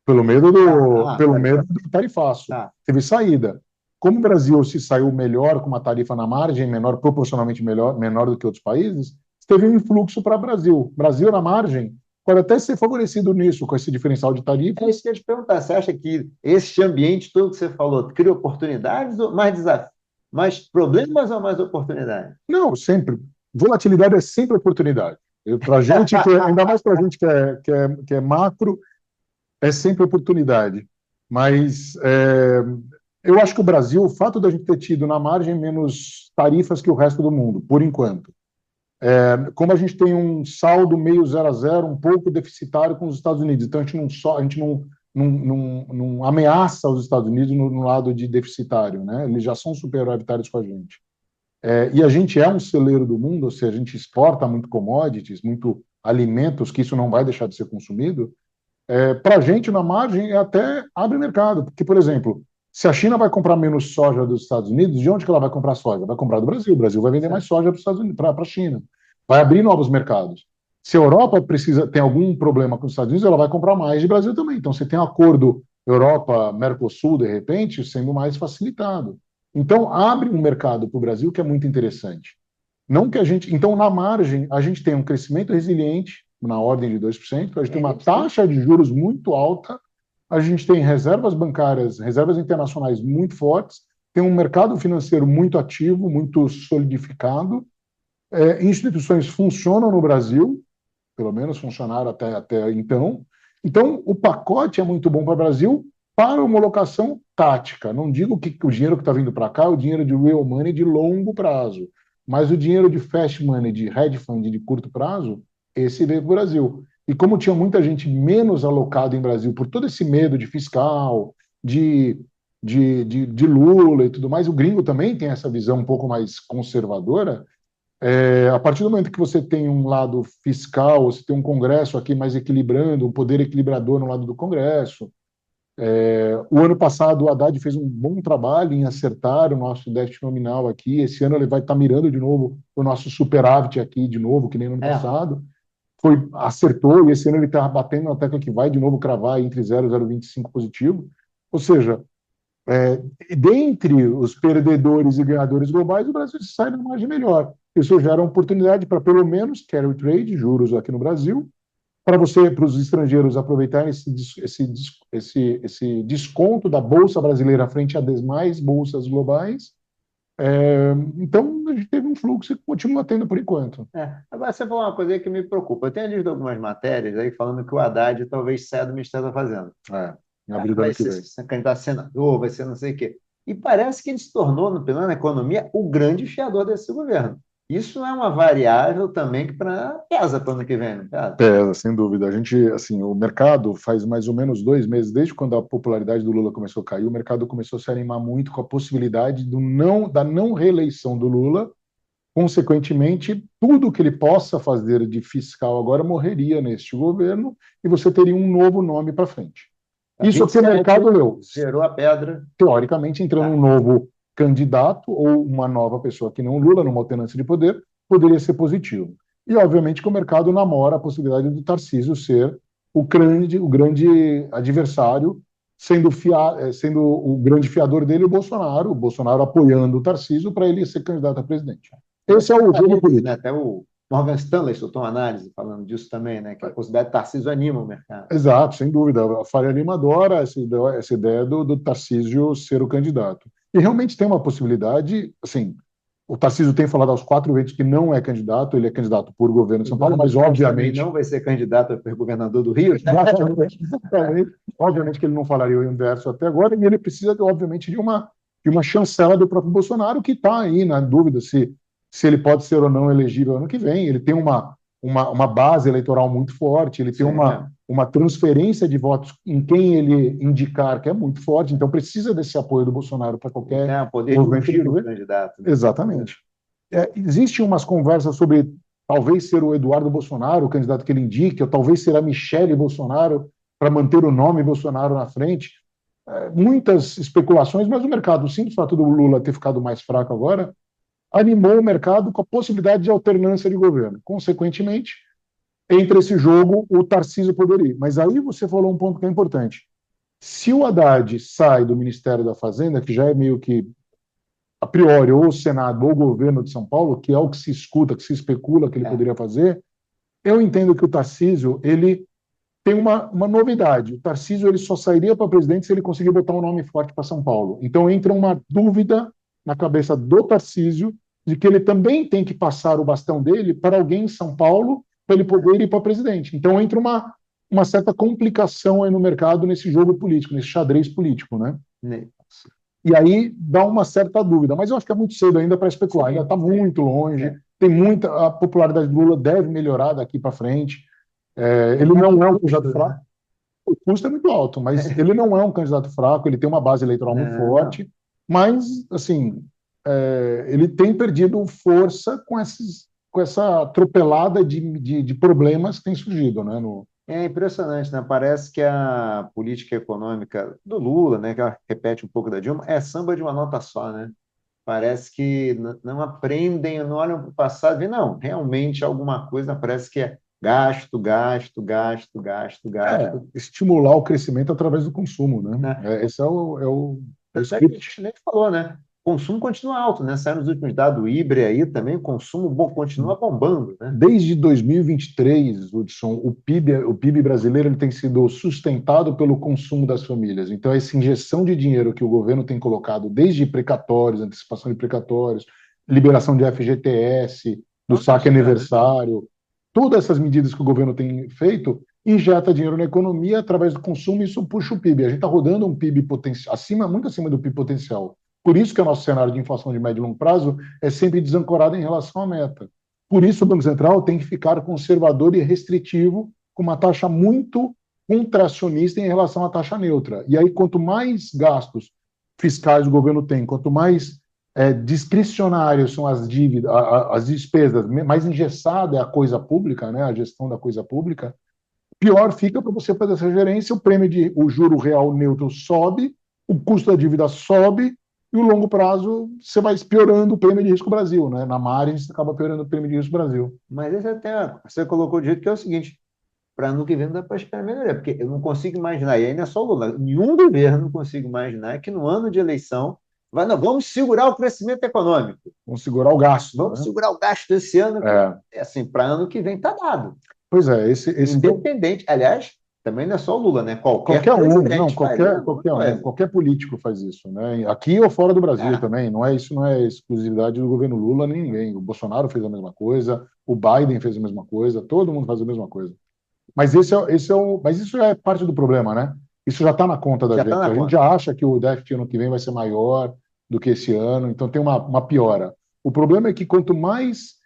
pelo medo do tarifaço. Teve saída. Como o Brasil se saiu melhor com uma tarifa na margem, proporcionalmente menor do que outros países, teve um influxo para o Brasil. Brasil na margem pode até ser favorecido nisso, com esse diferencial de tarifa. É isso que eu ia te perguntar. Você acha que esse ambiente todo que você falou cria oportunidades ou mais desafios? Mais problemas ou mais oportunidades? Não, sempre. Volatilidade é sempre oportunidade. Para gente, ainda mais para a gente que é macro, é sempre oportunidade. Mas eu acho que o Brasil, o fato da gente ter tido na margem menos tarifas que o resto do mundo, por enquanto, como a gente tem um saldo meio 0 a 0, um pouco deficitário com os Estados Unidos, então a gente não ameaça os Estados Unidos no lado de deficitário, né? Eles já são superavitários com a gente. E a gente é um celeiro do mundo, ou seja, a gente exporta muito commodities, muito alimentos, que isso não vai deixar de ser consumido. Para a gente, na margem, até abre mercado, porque, por exemplo, se a China vai comprar menos soja dos Estados Unidos, de onde que ela vai comprar soja? Vai comprar do Brasil. O Brasil vai vender mais soja para a China. Vai abrir novos mercados. Se a Europa tem algum problema com os Estados Unidos, ela vai comprar mais de Brasil também. Então, você tem um acordo Europa-Mercosul, de repente, sendo mais facilitado. Então, abre um mercado para o Brasil que é muito interessante. Não que a gente. Então, na margem, a gente tem um crescimento resiliente, na ordem de 2%, a gente tem uma taxa de juros muito alta, a gente tem reservas bancárias, reservas internacionais muito fortes, tem um mercado financeiro muito ativo, muito solidificado, instituições funcionam no Brasil, pelo menos funcionaram até então. Então, o pacote é muito bom para o Brasil para uma locação tática. Não digo que o dinheiro que está vindo para cá é o dinheiro de real money de longo prazo, mas o dinheiro de fast money, de hedge fund de curto prazo, esse veio para o Brasil. E como tinha muita gente menos alocada em Brasil por todo esse medo de fiscal, de, de Lula e tudo mais, o gringo também tem essa visão um pouco mais conservadora. A partir do momento que você tem um lado fiscal, você tem um Congresso aqui mais equilibrando, um poder equilibrador no lado do Congresso. O ano passado, o Haddad fez um bom trabalho em acertar o nosso déficit nominal aqui. Esse ano ele vai estar mirando de novo o nosso superávit aqui, de novo, que nem no ano passado. Acertou, e esse ano ele está batendo na tecla que vai de novo cravar entre 0 e 0,25 positivo. Ou seja, dentre os perdedores e ganhadores globais, o Brasil sai na margem melhor. Isso gera oportunidade para, pelo menos, carry trade, juros aqui no Brasil, para os estrangeiros aproveitarem esse desconto da Bolsa brasileira frente a demais bolsas globais. Então, a gente teve um fluxo que continua tendo por enquanto. Agora, você falou uma coisa aí que me preocupa. Eu tenho lido algumas matérias aí falando que o Haddad talvez saia do Ministério da Fazenda. Em abril do Vai ano que ser vem. candidato a senador, vai ser não sei o quê. E parece que ele se tornou, no plano da economia, o grande fiador desse governo. Isso é uma variável também que pesa para o ano que vem, não pesa? Pesa, sem dúvida. A gente, assim, o mercado faz mais ou menos 2 meses, desde quando a popularidade do Lula começou a cair, o mercado começou a se animar muito com a possibilidade da não reeleição do Lula. Consequentemente, tudo que ele possa fazer de fiscal agora morreria neste governo e você teria um novo nome para frente. Isso aqui o mercado leu. Zerou a pedra. Teoricamente, entrando um novo candidato ou uma nova pessoa que não Lula, numa alternância de poder, poderia ser positivo. E, obviamente, que o mercado namora a possibilidade do Tarcísio ser o grande adversário, sendo o grande fiador dele o Bolsonaro apoiando o Tarcísio para ele ser candidato a presidente. Esse é o jogo político. Né? Até o Morgan Stanley soltou uma análise falando disso também, né? Que a possibilidade de Tarcísio anima o mercado. Exato, sem dúvida. A Faria Lima adora essa ideia do Tarcísio ser o candidato. E realmente tem uma possibilidade, assim, o Tarcísio tem falado aos 4 ventos que não é candidato, ele é candidato por governo de São Paulo, mas obviamente... Ele não vai ser candidato a governador do Rio. Obviamente que ele não falaria o inverso até agora, e ele precisa, obviamente, de uma chancela do próprio Bolsonaro, que está aí na dúvida se ele pode ser ou não elegível ano que vem. Ele tem uma base eleitoral muito forte, ele tem uma transferência de votos em quem ele indicar que é muito forte, então precisa desse apoio do Bolsonaro para qualquer movimento de candidato. Né? Exatamente. Existem umas conversas sobre talvez ser o Eduardo Bolsonaro, o candidato que ele indique, ou talvez ser a Michele Bolsonaro, para manter o nome Bolsonaro na frente. Muitas especulações, mas o mercado, sim, o fato do Lula ter ficado mais fraco agora, animou o mercado com a possibilidade de alternância de governo. Consequentemente, entre esse jogo, o Tarcísio poderia ir. Mas aí você falou um ponto que é importante. Se o Haddad sai do Ministério da Fazenda, que já é meio que, a priori, ou o Senado ou o governo de São Paulo, que é o que se escuta, que se especula que ele poderia fazer, eu entendo que o Tarcísio, ele tem uma novidade. O Tarcísio ele só sairia para presidente se ele conseguir botar um nome forte para São Paulo. Então entra uma dúvida na cabeça do Tarcísio de que ele também tem que passar o bastão dele para alguém em São Paulo para ele poder ir para presidente. Então entra uma certa complicação aí no mercado nesse jogo político, nesse xadrez político, né? E aí dá uma certa dúvida, mas eu acho que é muito cedo ainda para especular, ainda está muito longe, a popularidade do Lula deve melhorar daqui para frente. Ele não é um candidato fraco, o custo é muito alto, mas ele não é um candidato fraco, ele tem uma base eleitoral muito forte, mas, assim, ele tem perdido força com essa atropelada de problemas que tem surgido, né? É impressionante, né? Parece que a política econômica do Lula, né, que ela repete um pouco da Dilma, é samba de uma nota só, né? Parece que não aprendem, não olham para o passado e não, realmente alguma coisa parece que Gasto, gasto, gasto, gasto, gasto, Estimular o crescimento através do consumo, né? né? Esse é o Até que a script. gente nem falou, né? O consumo continua alto, né? Saiu nos últimos dados do IBRE aí também, o consumo bom, continua bombando, né? Desde 2023, Hudson, o PIB brasileiro ele tem sido sustentado pelo consumo das famílias. Então, essa injeção de dinheiro que o governo tem colocado, desde precatórios, antecipação de precatórios, liberação de FGTS, do Nossa, saque aniversário, todas essas medidas que o governo tem feito, injeta dinheiro na economia através do consumo e isso puxa o PIB. A gente está rodando um PIB potencial, muito acima do PIB potencial. Por isso que o nosso cenário de inflação de médio e longo prazo é sempre desancorado em relação à meta. Por isso, o Banco Central tem que ficar conservador e restritivo, com uma taxa muito contracionista em relação à taxa neutra. E aí, quanto mais gastos fiscais o governo tem, quanto mais discricionários são as dívidas, as despesas, mais engessada é a coisa pública, né, a gestão da coisa pública, pior fica para você fazer essa gerência, o juro real neutro sobe, o custo da dívida sobe, e o longo prazo você vai piorando o prêmio de risco Brasil, né? Na margem você acaba piorando o prêmio de risco Brasil. mas esse até você colocou de jeito que é o seguinte: para ano que vem não dá para esperar melhoria, porque eu não consigo imaginar, e aí não é só o Lula, nenhum governo não consigo imaginar que no ano de eleição vai, não, vamos segurar o crescimento econômico, Vamos segurar o gasto, vamos né? segurar o gasto esse ano, É. assim, para ano que vem está dado. Pois é, Independente, aliás, também não é só o Lula, né? Qualquer qualquer um, não, presidente faz a mesma qualquer um, coisa. qualquer político faz isso, né? Aqui ou fora do Brasil Ah, também, isso não é exclusividade do governo Lula nem ninguém. O Bolsonaro fez a mesma coisa, o Biden fez a mesma coisa, todo mundo faz a mesma coisa. Mas mas isso já é parte do problema, né? Isso já está na conta da já está gente. na A gente conta. já acha que o déficit ano que vem vai ser maior do que esse ano, então tem uma piora. O problema é que quanto mais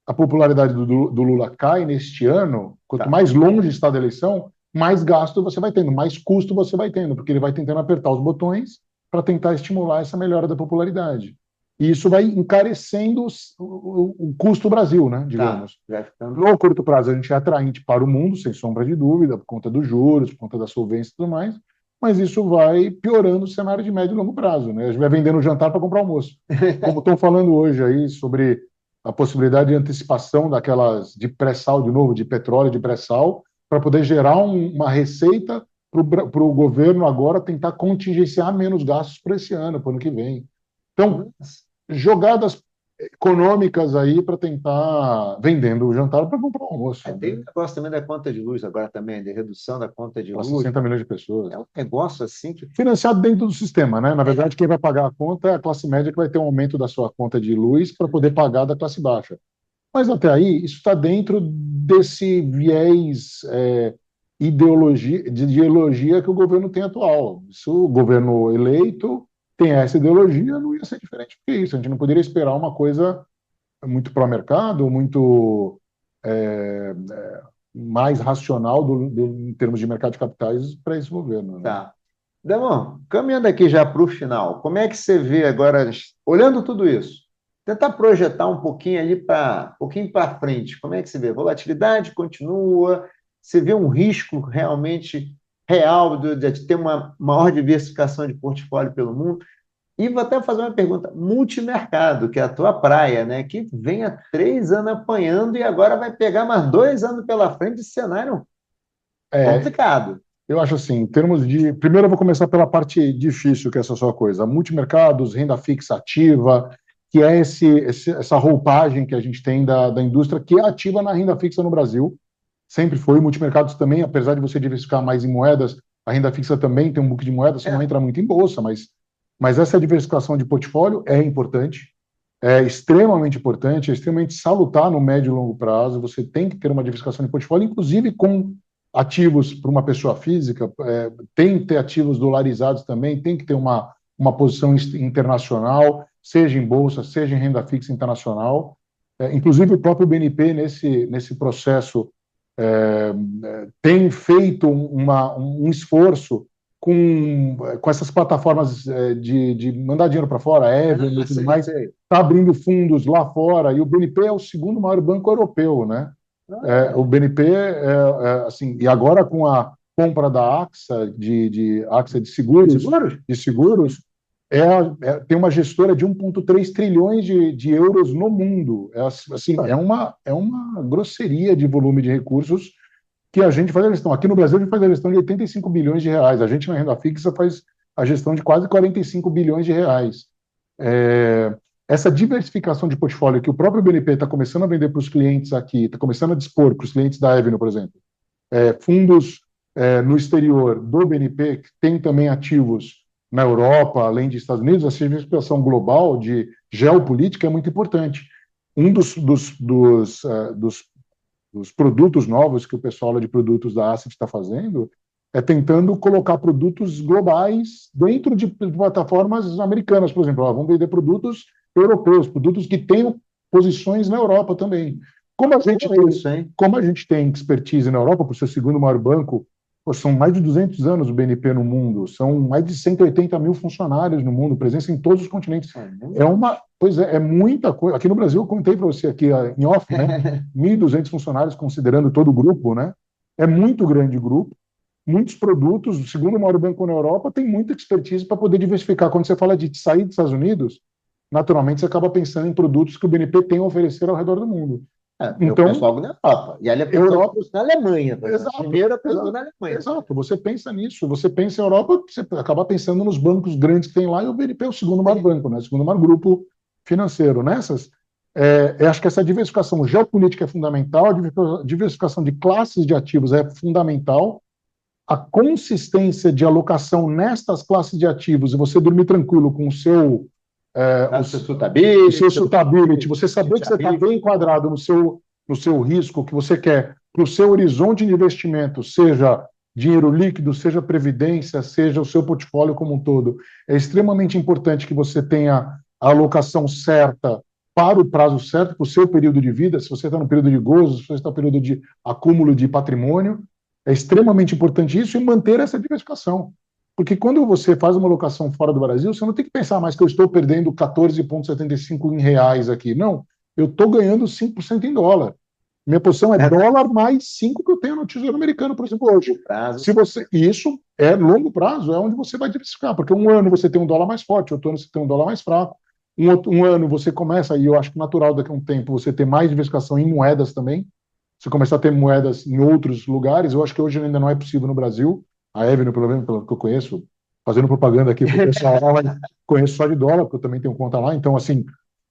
a popularidade do Lula cai neste ano, quanto Tá. mais longe está da eleição, mais gasto você vai tendo, mais custo você vai tendo, porque ele vai tentando apertar os botões para tentar estimular essa melhora da popularidade. E isso vai encarecendo o custo Brasil, né, Tá. digamos. Já ficando. No curto prazo, a gente é atraente para o mundo, sem sombra de dúvida, por conta dos juros, por conta da solvência e tudo mais, mas isso vai piorando o cenário de médio e longo prazo, né? A gente vai vendendo jantar para comprar almoço. Como estão falando hoje aí sobre a possibilidade de antecipação daquelas de pré-sal, de novo, de petróleo, de pré-sal, para poder gerar uma receita para o governo agora tentar contingenciar menos gastos para esse ano, para o ano que vem. Então, jogadas econômicas aí para tentar vendendo o jantar para comprar o almoço. Tem um negócio também da conta de luz agora também, de redução da conta de Para luz. 60 milhões de pessoas. É um negócio assim que. Financiado dentro do sistema, né? Na verdade, quem vai pagar a conta é a classe média que vai ter um aumento da sua conta de luz para poder pagar da classe baixa. Mas até aí, isso está dentro desse viés de ideologia que o governo tem atual. Se o governo eleito tem essa ideologia, não ia ser diferente do que isso. A gente não poderia esperar uma coisa muito pró-mercado, muito mais racional em termos de mercado de capitais para esse governo, né? Tá. Damão, caminhando aqui já para o final, como é que você vê agora, olhando tudo isso, tentar projetar um pouquinho ali um pouquinho para frente, como é que você vê? Volatilidade continua, você vê um risco realmente real de ter uma maior diversificação de portfólio pelo mundo? E vou até fazer uma pergunta, multimercado, que é a tua praia, né? Que vem há 3 anos apanhando e agora vai pegar mais 2 anos pela frente de cenário É, complicado. eu acho assim, em termos de. Primeiro, eu vou começar pela parte difícil, que é essa sua coisa. Multimercados, renda fixa ativa, que é essa roupagem que a gente tem da indústria, que é ativa na renda fixa no Brasil. Sempre foi. Multimercados também, apesar de você diversificar mais em moedas, a renda fixa também tem um book de moedas, você não É, entra muito em bolsa, mas essa diversificação de portfólio é importante. É extremamente salutar no médio e longo prazo. Você tem que ter uma diversificação de portfólio, inclusive com ativos para uma pessoa física, tem que ter ativos dolarizados também, tem que ter uma posição internacional, seja em bolsa, seja em renda fixa internacional. Inclusive, o próprio BNP, nesse processo, tem feito um esforço com essas plataformas de mandar dinheiro para fora, Evelyn e tudo sei, mais, sei. está abrindo fundos lá fora, e o BNP é o segundo maior banco europeu, né? O BNP, assim, e agora com a compra da AXA, de AXA de seguros, Seguros? tem uma gestora de 1,3 trilhões de euros no mundo. Assim, é uma grosseria de volume de recursos que a gente faz a gestão. Aqui no Brasil, a gente faz a gestão de 85 bilhões de reais. A gente, na renda fixa, faz a gestão de quase 45 bilhões de reais. Essa diversificação de portfólio que o próprio BNP está começando a vender para os clientes aqui, está começando a dispor para os clientes da Avenue, por exemplo, fundos no exterior do BNP, que tem também ativos na Europa, além dos Estados Unidos, essa diversificação global de geopolítica é muito importante. Um dos produtos novos que o pessoal de produtos da Asset está fazendo é tentando colocar produtos globais dentro de plataformas americanas, por exemplo. Vamos vender produtos europeus, produtos que tenham posições na Europa também. Como a gente tem expertise na Europa, por ser o segundo maior banco, são mais de 200 anos o BNP no mundo, são mais de 180 mil funcionários no mundo, presença em todos os continentes. É muita coisa. Aqui no Brasil, eu contei para você aqui em off, né? 1.200 funcionários, considerando todo o grupo, né? É muito grande o grupo, muitos produtos. O segundo maior banco na Europa tem muita expertise para poder diversificar. Quando você fala de sair dos Estados Unidos, naturalmente você acaba pensando em produtos que o BNP tem a oferecer ao redor do mundo. Então, o pessoal na Europa. E ali é Europa na Alemanha. Exato, primeiro pessoal na Alemanha. Exato. Você pensa nisso. Você pensa em Europa, você acaba pensando nos bancos grandes que tem lá, e o BNP é o segundo maior banco, né? O segundo maior grupo financeiro. Nessas, eu acho que essa diversificação geopolítica é fundamental, a diversificação de classes de ativos é fundamental, a consistência de alocação nestas classes de ativos, e você dormir tranquilo com o seu suitability, você saber que você está bem enquadrado no seu risco que você quer, para o seu horizonte de investimento, seja dinheiro líquido, seja previdência, seja o seu portfólio como um todo. É extremamente importante que você tenha a alocação certa para o prazo certo, para o seu período de vida, se você está no período de gozo, se você está no período de acúmulo de patrimônio. É extremamente importante isso e manter essa diversificação. Porque quando você faz uma alocação fora do Brasil, você não tem que pensar mais que eu estou perdendo 14,75 em reais aqui. Não, eu estou ganhando 5% em dólar. Minha posição é dólar mais 5 que eu tenho no Tesouro Americano, por exemplo, hoje. Isso é longo prazo, é onde você vai diversificar, porque um ano você tem um dólar mais forte, outro ano você tem um dólar mais fraco. Um ano você começa, e eu acho que natural daqui a um tempo, você ter mais diversificação em moedas também. Você começar a ter moedas em outros lugares. Eu acho que hoje ainda não é possível no Brasil. A Avenue, pelo menos, pelo que eu conheço, fazendo propaganda aqui para o pessoal lá, conheço só de dólar, porque eu também tenho conta lá. Então, assim,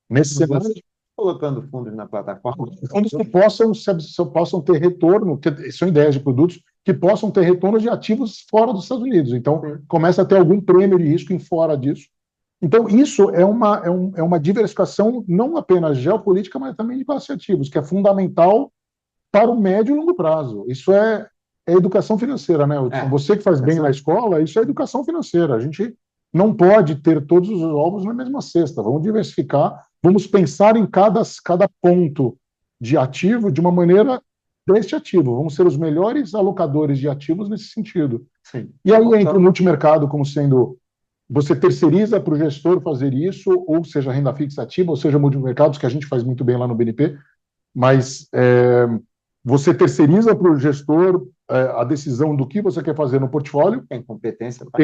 nesse cenário, colocando fundos na plataforma, fundos que possam ter retorno, que são ideias de produtos que possam ter retorno de ativos fora dos Estados Unidos. Então, começa a ter algum prêmio de risco em fora disso. Então, isso é uma diversificação não apenas geopolítica, mas também de classe de ativos, que é fundamental para o médio e longo prazo. Isso é educação financeira, né, Hudson? Você que faz bem na escola, isso é educação financeira. A gente não pode ter todos os ovos na mesma cesta. Vamos diversificar, vamos pensar em cada ponto de ativo de uma maneira deste ativo. Vamos ser os melhores alocadores de ativos nesse sentido. Sim. E aí entra o multimercado como sendo... Você terceiriza para o gestor fazer isso, ou seja, renda fixa ativa, ou seja, multimercados, que a gente faz muito bem lá no BNP, mas você terceiriza para o gestor a decisão do que você quer fazer no portfólio. Tem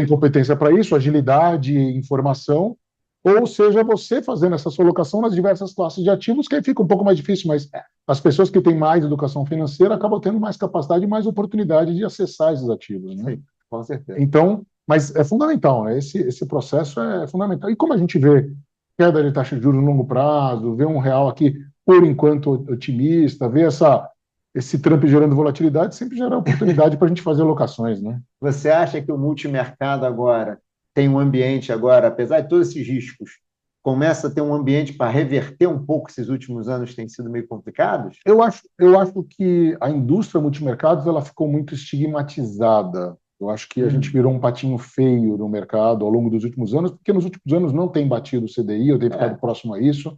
competência para isso, agilidade, informação, ou seja, você fazendo essa sua alocação nas diversas classes de ativos, que aí fica um pouco mais difícil, mas as pessoas que têm mais educação financeira acabam tendo mais capacidade e mais oportunidade de acessar esses ativos. Né? Sim, com certeza. Então, mas é fundamental, né? Esse processo é fundamental. E como a gente vê queda de taxa de juros no longo prazo, vê um real aqui, por enquanto, otimista, vê esse Trump gerando volatilidade, sempre gera oportunidade para a gente fazer alocações, né? Você acha que o multimercado agora tem um ambiente agora, apesar de todos esses riscos, começa a ter um ambiente para reverter um pouco esses últimos anos que têm sido meio complicados? Eu acho que a indústria multimercados ela ficou muito estigmatizada. Eu acho que a gente virou um patinho feio no mercado ao longo dos últimos anos, porque nos últimos anos não tem batido o CDI, eu tenho ficado próximo a isso.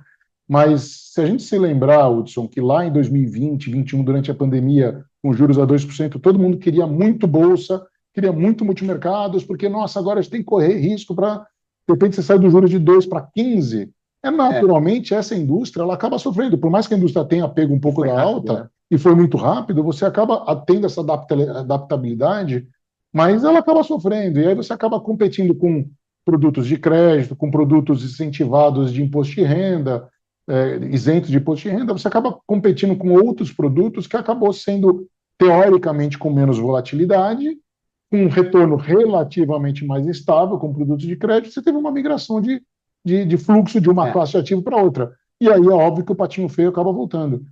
Mas se a gente se lembrar, Hudson, que lá em 2020, 2021, durante a pandemia, com juros a 2%, todo mundo queria muito bolsa, queria muito multimercados, porque, nossa, agora a gente tem que correr risco para, de repente, você sai dos juros de 2 para 15. Naturalmente, essa indústria ela acaba sofrendo. Por mais que a indústria tenha pego um pouco da alta, né? E foi muito rápido, você acaba tendo essa adaptabilidade, mas ela acaba sofrendo. E aí você acaba competindo com produtos de crédito, com produtos incentivados de imposto de renda, isentos de imposto de renda, você acaba competindo com outros produtos que acabou sendo, teoricamente, com menos volatilidade, com um retorno relativamente mais estável, com produtos de crédito, você teve uma migração de fluxo de uma classe de ativo para outra. E aí é óbvio que o patinho feio acaba voltando,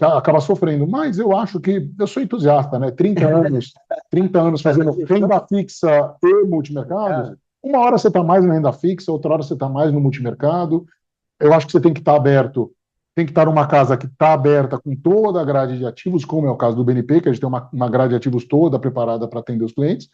acaba sofrendo. Mas eu acho que, eu sou entusiasta, né? 30 anos fazendo renda fixa e multimercados, uma hora você está mais na renda fixa, outra hora você está mais no multimercado. Eu acho que você tem que estar aberto, tem que estar numa casa que está aberta com toda a grade de ativos, como é o caso do BNP, que a gente tem uma grade de ativos toda preparada para atender os clientes,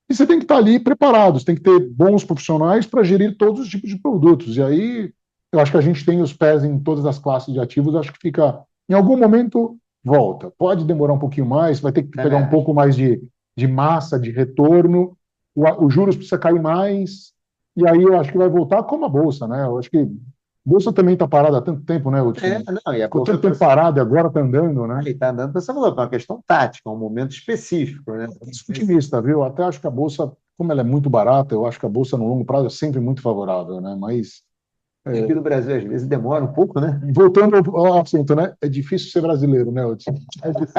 e você tem que estar ali preparado, você tem que ter bons profissionais para gerir todos os tipos de produtos. E aí, eu acho que a gente tem os pés em todas as classes de ativos, acho que fica, em algum momento, volta. Pode demorar um pouquinho mais, vai ter que pegar um pouco mais de massa, de retorno, os juros precisa cair mais, e aí eu acho que vai voltar como a Bolsa, né? Eu acho que Bolsa também está parada há tanto tempo, né, Hudson? Não, e a Ficou Bolsa tanto tempo parada e agora está andando, né? está andando, você falou, é uma questão tática, um momento específico, né? Sou otimista, viu? Até acho que a Bolsa, como ela é muito barata, eu acho que a Bolsa no longo prazo é sempre muito favorável, né? Mas, Aqui no Brasil, às vezes, demora um pouco, né? voltando ao assunto, né? É difícil ser brasileiro, né, Hudson?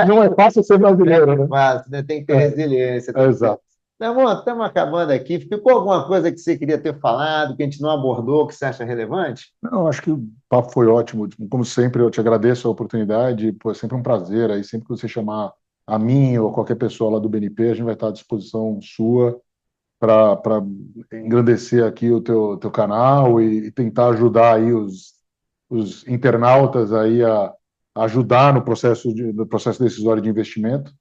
Não é fácil ser brasileiro, né? Fácil, né? Tem que ter resiliência. Exato. Meu amor, estamos acabando aqui. Ficou alguma coisa que você queria ter falado, que a gente não abordou, que você acha relevante? Não, acho que o papo foi ótimo. Como sempre, eu te agradeço a oportunidade. Pô, é sempre um prazer. Aí, sempre que você chamar a mim ou qualquer pessoa lá do BNP, a gente vai estar à disposição sua para engrandecer aqui o teu canal e tentar ajudar aí os internautas aí a ajudar no processo decisório de investimento.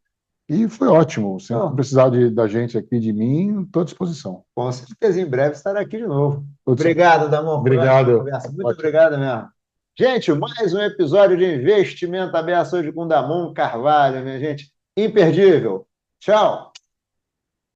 E foi ótimo. Sempre que precisar da gente aqui, de mim, estou à disposição. Com certeza, em breve estará aqui de novo. Tudo certo. Obrigado, Damon. Obrigado. Muito obrigado mesmo. Gente, mais um episódio de Investimento Aberto hoje com Damon Carvalho, minha gente. Imperdível. Tchau.